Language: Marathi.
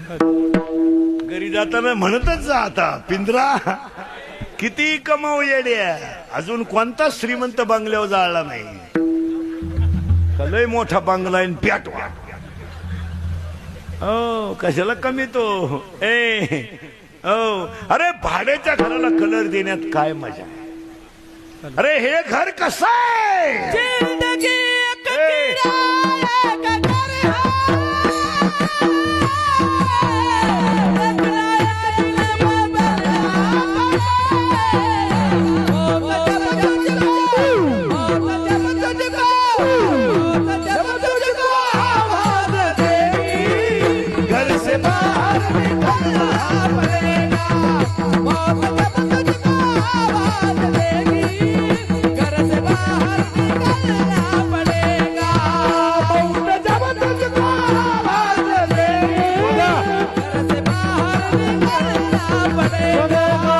घरी जाताना म्हणतच जा आता पिंजरा किती कमाव येड्या, अजून कोणता श्रीमंत बंगल्यावर जाळला नाही, लय मोठा बंगला आहे प्याटवा. हो कशाला कमी तो ए हो. अरे भाड्याच्या घराला कलर देण्यात काय मजा आहे. अरे हे घर कसं आहे. पड़ेगा